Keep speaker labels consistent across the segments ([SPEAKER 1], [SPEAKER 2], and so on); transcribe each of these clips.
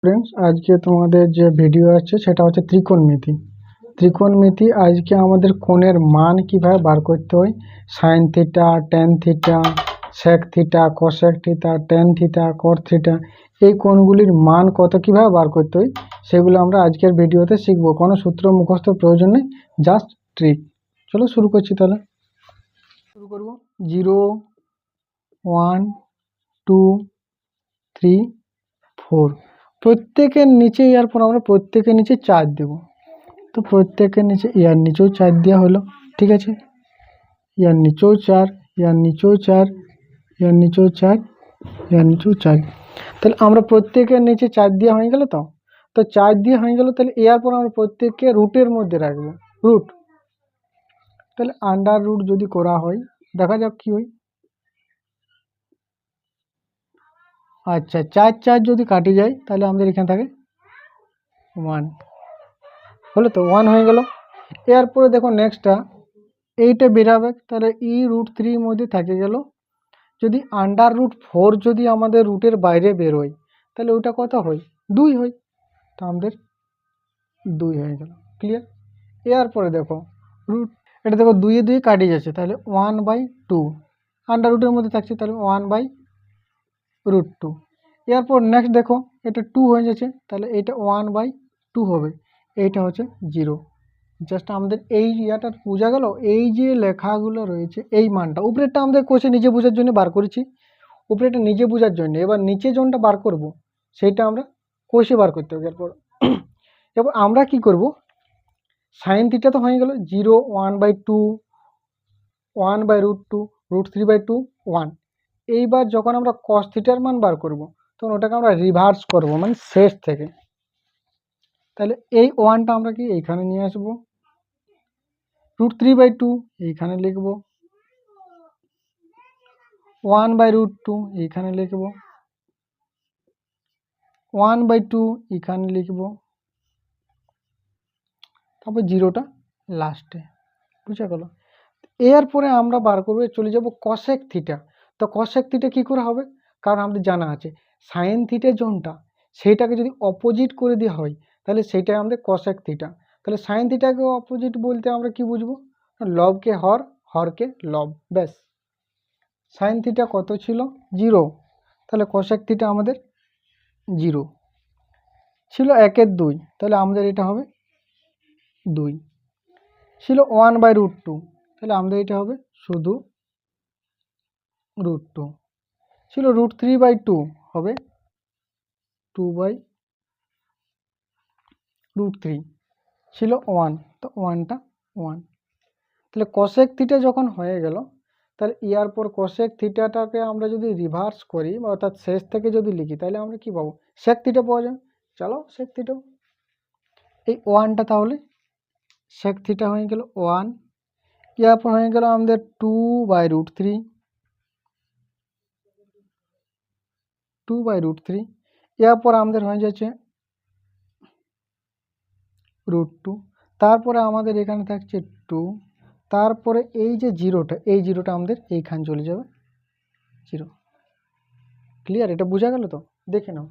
[SPEAKER 1] Friends, আজকে তোমাদের যে ভিডিও আছে সেটা হচ্ছে ত্রিকোণমিতি। ত্রিকোণমিতি আজকে আমাদের কোণের মান কিভাবে বার করতে হয়, sine theta, tan theta, sec theta, cosec theta, tan theta, cot theta, এই কোণগুলির মান কত কিভাবে বার করতে হয় সেগুলো আমরা আজকের ভিডিওতে শিখব। কোনো সূত্র মুখস্থ প্রয়োজন নেই, জাস্ট ট্রিক। চলো শুরু করছি। তাহলে শুরু করব। 0, 1, 2, 3, 4 প্রত্যেকের নিচে, ইয়ার পর আমরা প্রত্যেকের নিচে 4 দেব। তো প্রত্যেকের নিচে ইয়ার নিচেও 4 দেওয়া হলো, ঠিক আছে। ইয়ার নিচেও 4, ইয়ার নিচেও 4, ইয়ার নিচেও 4, ইয়ার নিচেও 4। তাহলে আমরা প্রত্যেকের নিচে 4 দেওয়া হয়ে গেল। তো 4 দিয়ে হয়ে গেল। তাহলে এর পর আমরা প্রত্যেককে রুটের মধ্যে রাখবো, রুট। তাহলে আন্ডার রুট যদি করা হয়, দেখা যাক কি হয়। আচ্ছা, 4 4 যদি কাটি যায় তাহলে আমাদের এখানে থাকে 1, হলো তো 1 হয়ে গেল। এরপরে দেখো নেক্সটটা, এইটা বেরাবে। তাহলে √3 মধ্যে থাকে গেল। যদি √4 যদি আমাদের রুটের বাইরে বেরোয় তাহলে ওটা কত হয়, 2 হয়। তো আমাদের 2 হয়ে গেল। ক্লিয়ার। এরপরে দেখো রুট, এটা দেখো 2 এ 2 কাটি যাচ্ছে, তাহলে 1/2 আন্ডার রুটের মধ্যে থাকছে, তাহলে 1/√2। এরপর নেক্সট দেখো এটা 2 হয়ে যাচ্ছে, তাহলে এইটা 1/2 হবে। এইটা হচ্ছে 0। জাস্ট আমাদের এই ইয়াটা বোঝা গেল। এই যে লেখাগুলো রয়েছে, এই মানটা উপরেরটা আমাদের কোষে নিজে বোঝার জন্য বার করেছি, উপরেরটা নিজে বোঝার জন্য। এবার নিচে যোনটা বার করব সেইটা আমরা কোষে বার করতে হবে। এরপর আমরা কি করব, সাইন থিটা তো হয়ে গেল 0, 1/2, 1/√2, √3/2, 1। এইবার যখন আমরা কস থিটার মান বার করব তখন ওটাকে আমরা রিভার্স করব, মানে শেষ থেকে। তাহলে এই 1টা আমরা কি এইখানে নিয়ে আসবো, √3/2 এইখানে লিখব, 1/√2 এইখানে লিখব, 1/2 এখানে লিখব, তারপর 0টা লাস্টে। বুঝা গেল। এরপরে আমরা বার করবো, চলে যাব কসেক থিটা। তো কসেক থিটা কী করে হবে, কারণ আমাদের জানা আছে সাইন থিটা যোনটা সেইটাকে যদি অপোজিট করে দেওয়া হয় তাহলে সেইটাই আমাদের কসেক থিটা। তাহলে সাইন থিটাকে অপোজিট বলতে আমরা কি বুঝবো, লবকে হর, হরকে লব, ব্যাস। সাইন থিটা কত ছিল, 0। তাহলে কসেক থিটা আমাদের 0 ছিল, 1/2। তাহলে আমাদের এটা হবে 2। ছিল 1/√2, তাহলে আমাদের এটা হবে শুধু √2। ছিল √3/2, হবে 2/√3। ছিল 1, তো 1টা 1। তাহলে কসেক থিটা যখন হয়ে গেল, তাহলে ইয়ার পর কসেক থিটাটাকে আমরা যদি রিভার্স করি, অর্থাৎ শেষ থেকে যদি লিখি, তাহলে আমরা কি পাবো, সেক থিটা পাওয়া যাবে। চলো সেক থিটা, এই 1টা তাহলে সেক থিটা হয়ে গেল 1। ইয়ার পর হয়ে গেল আমাদের 2/√3, 2/√3। এরপর আমাদের হয়ে যাচ্ছে √2। তারপরে আমাদের এখানে থাকছে 2। তারপরে এই যে 0টা, এই 0টা আমাদের এইখানে চলে যাবে, 0। ক্লিয়ার, এটা বোঝা গেল তো, দেখে নাও।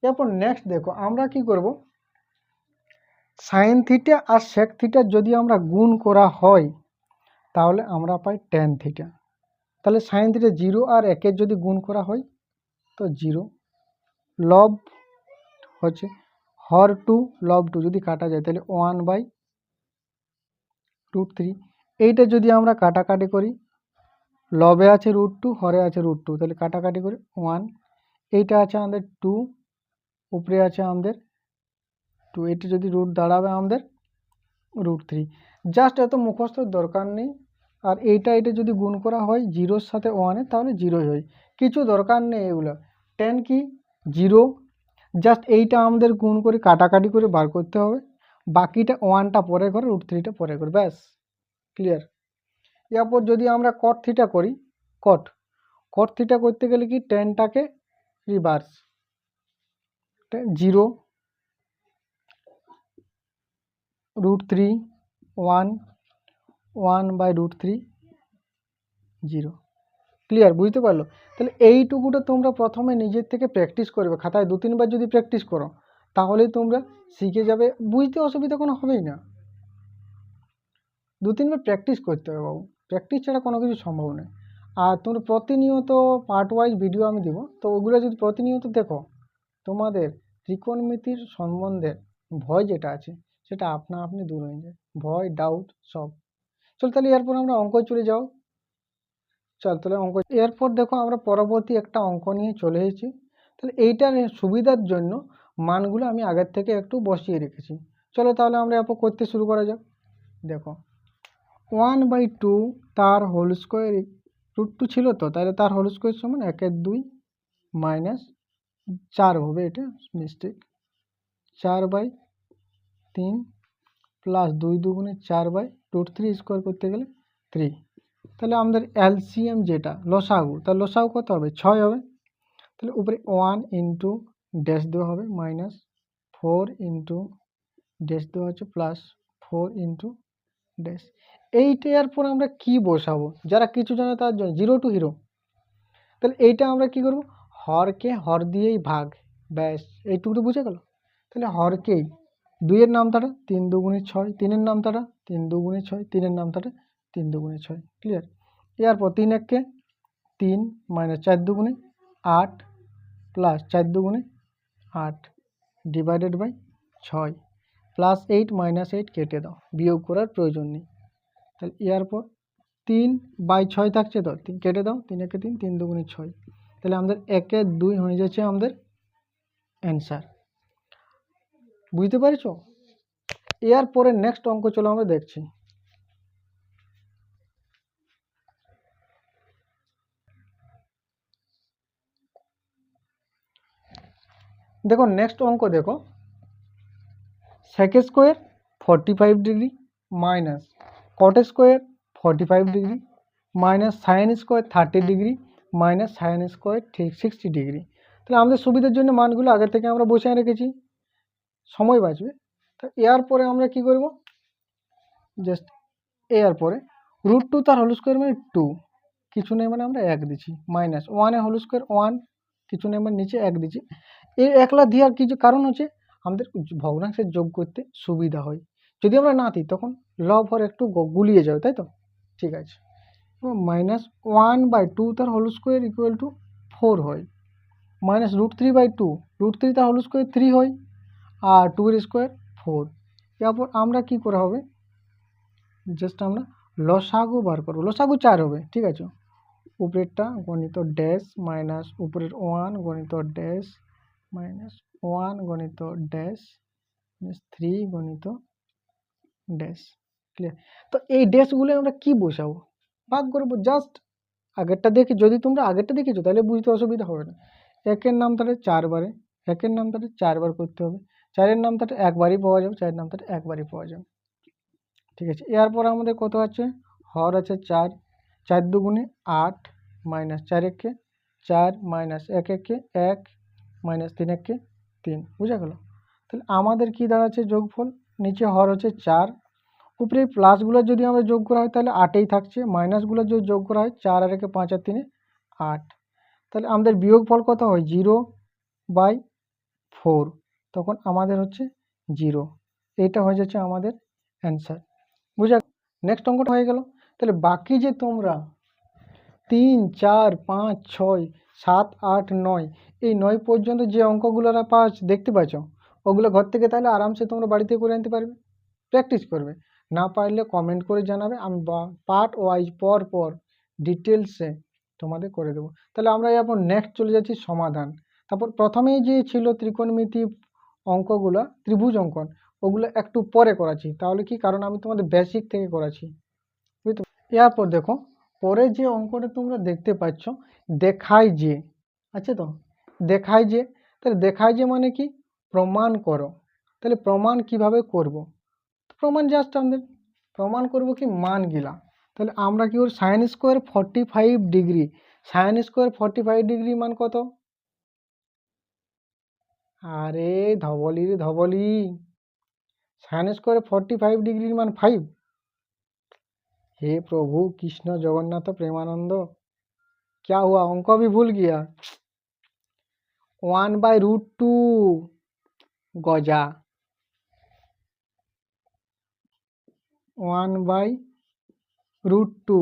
[SPEAKER 1] এরপর নেক্সট দেখো আমরা কি করব, সাইন থিটা আর সেক থিটা যদি আমরা গুণ করা হয় তাহলে আমরা পাই ট্যান থিটা। তাহলে সাইন থিটা 0 আর 1-এর যদি গুণ করা হয় তো 0। লব হচ্ছে হর 2, লব 2 যদি কাটা যায় তাহলে 1/√3। এইটা যদি আমরা কাটাকাটি করি, লবে আছে √2, হরে আছে √2, তাহলে কাটাকাটি করে 1। এইটা আছে আমাদের 2, উপরে আছে আমাদের 2, এটা যদি রুট দাঁড়াবে আমাদের √3। জাস্ট এত মুখস্থর দরকার নেই। আর এইটা যদি গুণ করা হয় 0-র সাথে 1-এ তাহলে 0ই হয়, কিছু দরকার নেই এগুলো। 10 কি 0, জাস্ট এইটা আমাদের গুণ করে কাটাকাটি করে বার করতে হবে। বাকিটা 1টা পরে করে, √3টা পরে করে, ব্যাস। ক্লিয়ার। এরপর যদি আমরা কট থিটা করি, কট থিটা করতে গেলে কি, 10টাকে রিভার্স, 0, √3, 1, 1/√3, 0। ক্লিয়ার, বুঝতে পারলো? তাহলে এইটুকুটা তোমরা প্রথমে নিজের থেকে প্র্যাকটিস করবে, খাতায় 2-3 বার যদি প্র্যাকটিস করো তাহলেই তোমরা শিখে যাবে, বুঝতে অসুবিধা কোনো হবেই না। 2-3 বার প্র্যাকটিস করতে হবে বাবু, প্র্যাকটিস ছাড়া কোনো কিছু সম্ভব নয়। আর তোমরা প্রতিনিয়ত পার্ট ওয়াইজ ভিডিও আমি দিব, তো ওগুলো যদি প্রতিনিয়ত দেখো তোমাদের ত্রিকোণমিতির সম্বন্ধে ভয় যেটা আছে সেটা আপনা আপনি দূর হয়ে যায়, ভয় ডাউট সব। চল তাহলে এরপর আমরা অঙ্ক চলে যাও। চল তাহলে অঙ্ক, এরপর দেখো আমরা পরবর্তী একটা অঙ্ক নিয়ে চলে এসেছি। তাহলে এইটার সুবিধার জন্য মানগুলো আমি আগের থেকে একটু বসিয়ে রেখেছি। চলো তাহলে আমরা এরপর করতে শুরু করা যাক। দেখো 1/2 তার হোল স্কোয়ার √2 ছিল, তো তাহলে তার হোল স্কোয়ার সমান 1/2 মাইনাস 4 হবে, এটা মিস্টেক, 4/3 প্লাস 2 দুগুণে 4/√3 স্কোয়ার করতে গেলে 3। তাহলে আমাদের এলসিএম যেটা লসাগু, তার লসাগু কত হবে? 6 হবে। তাহলে উপরে 1 ইন্টু ড্যাশ দেওয়া হবে মাইনাস 4 ইন্টু ড্যাশ দেওয়া হচ্ছে প্লাস 4 ইন্টু ড্যাশ। এইটার পর আমরা কি বসাবো? যারা কিছু জানে তার জন্য 0 টু হিরো। তাহলে এইটা আমরা কি করব? হরকে হর দিয়েই ভাগ, ব্যাস এইটুকু বুঝে গেল। তাহলে হরকেই 2-এর নামতাটা 3 দুগুণে 6, 3-এর নামতাটা 3 দুগুণে 6, 3-এর নামতাটা 3 দুগুণে 6, ক্লিয়ার। এরপর 3 1-কে 3 মাইনাস 4 দুগুণে 8 প্লাস 4 দুগুণে 8 ডিভাইডেড বাই 6 প্লাস 8 মাইনাস 8 কেটে দাও, বিয়োগ করার প্রয়োজন নেই। তাহলে এরপর 3/6 থাকছে, তো 3 কেটে দাও, 3 1-কে 3, 3 দুগুণে 6। তাহলে আমাদের 1/2 হয়ে যাচ্ছে আমাদের অ্যান্সার। বুঝতে পারছো? এরপরে নেক্সট অঙ্ক চলো আমরা দেখছি। দেখো নেক্সট অঙ্ক দেখো, sec square 45 degree minus cot square 45 degree minus sin square 30 degree minus sin square ঠিক 60 ডিগ্রি। তাহলে আমাদের সুবিধার জন্য মানগুলো আগে থেকে আমরা বসিয়ে রেখেছি, সময় বাঁচবে। তো এর পরে আমরা কি করব? জাস্ট এর পরে √2 তার হোল স্কোয়ার মানে 2, কিছু নেই মানে আমরা 1 দিচ্ছি, মাইনাস 1-এর হোল স্কোয়ার 1, কিছু নেই মানে নিচে 1 দিচ্ছি। এই একলা দেওয়ার কিছু কারণ হচ্ছে আমাদের ভগ্নাংশের যোগ করতে সুবিধা হয়, যদি আমরা না দিই তখন লব হর একটু গুলিয়ে যাবে, তাই তো? ঠিক আছে, মাইনাস 1/2 তার হোল স্কোয়ার ইকুয়াল টু 4 হয়, মাইনাস √3/2, √3 তার হোল স্কোয়ার 3 হয়, আর 2-এর স্কোয়ার 4। এরপর আমরা কি করা হবে? জাস্ট আমরা লসাগু বার করবো, লসাগু 4 হবে, ঠিক আছে। উপরেরটা গণিত ড্যাশ মাইনাস উপরের 1 গণিত ড্যাশ মাইনাস 1 গণিত ড্যাশ মাইনাস 3 গণিত ড্যাশ, ক্লিয়ার। তো এই ড্যাশগুলো আমরা কি বসাবো? ভাগ করবো, জাস্ট আগেরটা দেখে, যদি তোমরা আগেরটা দেখেছো তাহলে বুঝতে অসুবিধা হবে না। 1-এর নামতাটা 4 বারে, 1-এর নামতাটা 4 বার করতে হবে, 4-এর নামতাটা একবারই পাওয়া যাবে, 4-এর নামতাটা একবারই পাওয়া যাবে, ঠিক আছে। এরপর আমাদের কত আছে? হর আছে 4, 4 দুগুণে 8 মাইনাস 4 1-কে 4 মাইনাস 1 1-কে 1 মাইনাস 3 1-কে 3, বুঝা গেল? তাহলে আমাদের কি দাঁড়াচ্ছে যোগফল? নিচে হর হচ্ছে 4, উপরে প্লাসগুলো যদি আমরা যোগ করা হয় তাহলে 8এই থাকছে, মাইনাসগুলো যদি যোগ করা হয় 4 আর 1-এ 5 আর 3-এ 8। তাহলে আমাদের বিয়োগফল কত হয়? 0/4, তখন আমাদের হচ্ছে 0। এইটা হয়ে যাচ্ছে আমাদের অ্যান্সার, বুঝা? নেক্সট অঙ্কটা হয়ে গেল। তাহলে বাকি যে তোমরা 3 4 5 6 7 8 9, এই 9 পর্যন্ত যে অঙ্কগুলো দেখতে পাচ্ছ, ওগুলো ঘর থেকে তাহলে আরামসে তোমরা বাড়িতে করে আনতে পারবে, প্র্যাকটিস করবে। না পারলে কমেন্ট করে জানাবে, আমি পার্ট ওয়াইজ পর পর ডিটেলসে তোমাদের করে দেবো। তাহলে আমরা এরপর নেক্সট চলে যাচ্ছি সমাধান। তারপর প্রথমেই যে ছিল ত্রিকোণমিতি অঙ্কগুলো, ত্রিভুজ অঙ্কন, ওগুলো একটু পরে করাচ্ছি। তাহলে কি, কারণ আমি তোমাদের বেসিক থেকে করাচ্ছি, বুঝতে? এরপর দেখো পরে যে অঙ্কটা তোমরা দেখতে পাচ্ছ, দেখায় যে, আছে তো, দেখায় যে। তাহলে দেখায় যে মানে কি? প্রমাণ করো। তাহলে প্রমাণ কিভাবে করব? প্রমাণ জাস্ট আমাদের প্রমাণ করব কি মান গিলা। তাহলে আমরা কি করি? Sine square 45 degree, sine square 45 degree মান কত? আরে ধবলি রে ধবলি, সাইন স্কোয়ার 45 ডিগ্রির মান 5? হে প্রভু কৃষ্ণ জগন্নাথ প্রেমানন্দ, क्या हुआ, अंक भी भूल गया। 1/√2 গজা, 1/√2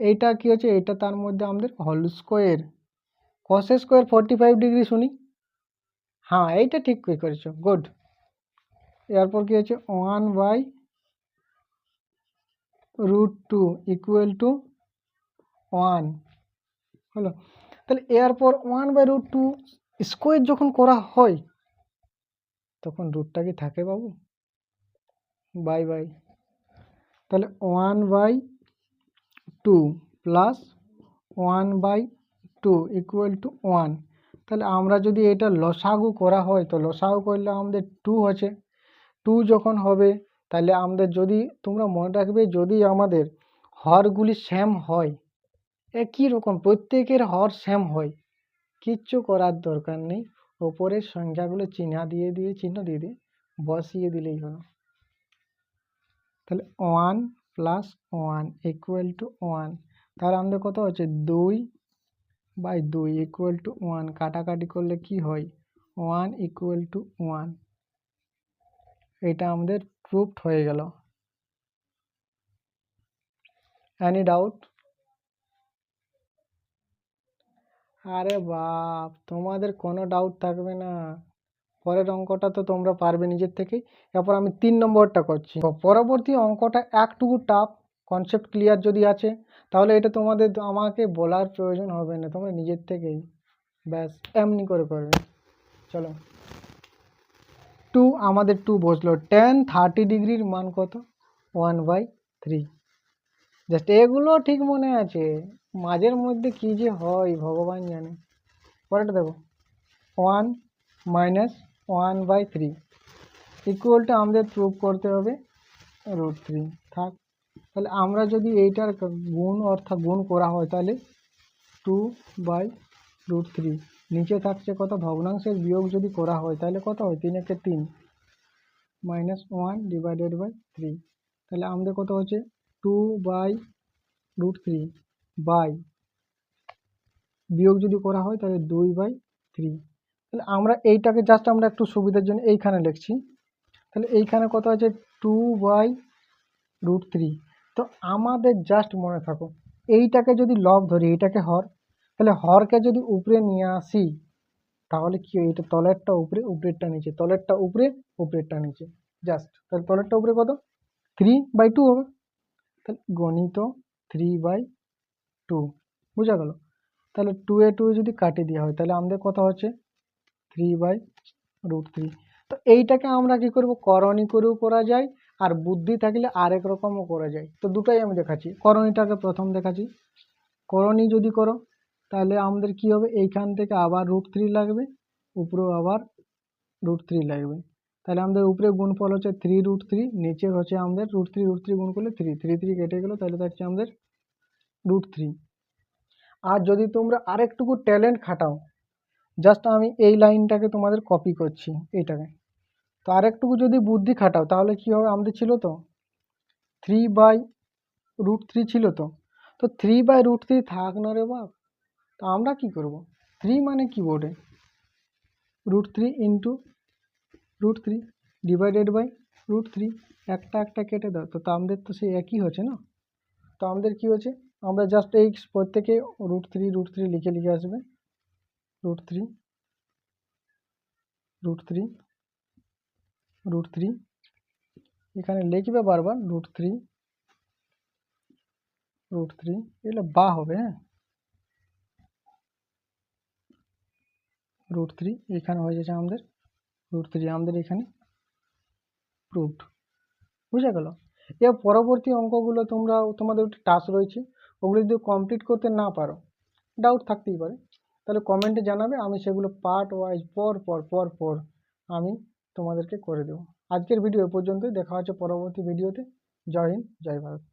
[SPEAKER 1] এইটা কি হচ্ছে, এটা তার মধ্যে আমাদের whole square, cos square 45 degree শুনি। হ্যাঁ এইটা ঠিক করেছো, গুড। এরপর কি হচ্ছে 1/√2 ইকুয়াল টু 1 হলো। তাহলে এরপর 1/√2 স্কোয়ার যখন করা হয় তখন রুটটা কি থাকে বাবু? Bye bye. তাহলে 1/2 প্লাস 1/2 ইকুয়াল টু 1। তাহলে আমরা যদি এটা লসাগু করা হয় তো লসাগু করলে আমাদের 2 হচ্ছে। 2 যখন হবে তাহলে আমাদের, যদি তোমরা মনে রাখবে, যদি আমাদের হরগুলি সেম হয়, একই রকম প্রত্যেকের হর সেম হয়, কিচ্ছু করার দরকার নেই, ওপরের সংখ্যাগুলো চিহ্ন দিয়ে দিয়ে বসিয়ে দিলেই হলো। তাহলে 1 প্লাস 1 ইকুয়াল টু 1। তাহলে আমাদের কত হচ্ছে 2/2 ইকুয়াল টু 1। কাটাকাটি করলে কি হয়, 1 ইকুয়াল টু 1। এটা আমাদের প্রুফড হয়ে গেল। Any doubt? আরে বাপ, তোমাদের কোনো ডাউট থাকবে না, পরের অঙ্কটা তো তোমরা পারবে নিজের থেকেই। এরপর আমি 3 নম্বরটা করছি। পরবর্তী অঙ্কটা একটুকু টাফ, কনসেপ্ট ক্লিয়ার যদি আছে তাহলে এটা তোমাদের আমাকে বলার প্রয়োজন হবে না, তোমরা নিজের থেকেই ব্যাস এমনি করে করবে। চলো 2, আমাদের 2 বসলো। tan 30 ডিগ্রির মান কত? 1/3। জাস্ট এগুলো ঠিক মনে আছে, মাঝের মধ্যে কি যে হয় ভগবান জানে। পরেরটা দেখো 1 মাইনাস 1/3 ইকুয়াল টু আমাদের প্রুভ করতে হবে √3 থাক। তাহলে আমরা যদি এইটার গুণ অর্থাৎ গুণ করা হয় তাহলে 2/√3, নিচে থাকছে কত, ভগ্নাংশের বিয়োগ যদি করা হয় তাহলে কত হয়, 3 একে 3 মাইনাস 1/3। তাহলে আমাদের কত হচ্ছে 2/√3 বাই, বিয়োগ যদি করা হয় তাহলে 2/3। তাহলে আমরা এইটাকে জাস্ট আমরা একটু সুবিধার জন্য এইখানে লিখছি। তাহলে এইখানে কত আছে 2/√3। তো আমাদের জাস্ট মনে থাকো, এইটাকে যদি লব ধরি, এইটাকে হর, তাহলে হরকে যদি উপরে নিয়ে আসি তাহলে কি, এইটা তলেরটা উপরে উপরেরটা নিচে, তলেরটা উপরে উপরেরটা নিচে, জাস্ট। তাহলে তলেরটা উপরে কত 3/2 হবে, তাহলে গণিত 3/2 বুঝা গেল। তাহলে 2 এ 2 যদি কাটি দেওয়া হয় তাহলে আমাদের কত হচ্ছে 3/√3। তো এইটাকে আমরা কি করব, করণী করেও করা যায়, আর বুদ্ধি থাকলে আরেক রকমও করা যায়। তো দুটাই আমি দেখাচ্ছি। করণীটাকে প্রথম দেখাচ্ছি। করণী যদি করো তাহলে আমাদের কি হবে, এইখান থেকে আবার √3 লাগবে, উপরেও আবার √3 লাগবে। তাহলে আমাদের উপরে গুণফল হচ্ছে 3√3, নিচের হচ্ছে আমাদের √3 গুণ করলে 3 কেটে গেল, তাহলে থাকছে আমাদের √3। আর যদি তোমরা আরেকটুকু ট্যালেন্ট খাটাও, জাস্ট আমি এই লাইনটাকে তোমাদের কপি করছি এইটাকে, তো আরেকটুকু যদি বুদ্ধি খাটাও তাহলে কি হবে, আমাদের ছিল তো 3/√3 ছিল, তো 3/√3 থাক না রে বাপ। তো আমরা কি করব, 3 মানে কি বোর্ডে √3 ইন্টু √3 ডিভাইডেড বাই √3, একটা একটা কেটে দাও, তো আমাদের তো সেই একই হচ্ছে না। তো আমাদের কি হচ্ছে, আমরা জাস্ট এই প্রত্যেকে √3 লিখে লিখে আসবে, √3 এখানে লিখবে বারবার √3 এগুলো বা হবে, হ্যাঁ √3 এখানে হয়ে যাচ্ছে আমাদের √3, আমাদের এখানে প্রুভড, বুঝা গেল। এর পরবর্তী অঙ্কগুলো তোমাদের টাস্ক রয়েছে, ওগুলো যদি কমপ্লিট করতে না পারো, ডাউট থাকতেই পারে, তাহলে কমেন্টে জানাবে, আমি সেগুলো পার্ট ওয়াইজ পর আমি তোমাদেরকে করে দেবো। আজকের ভিডিও পর্যন্তই, দেখা হচ্ছে পরবর্তী ভিডিওতে। জয় হিন্দ, জয় ভারত।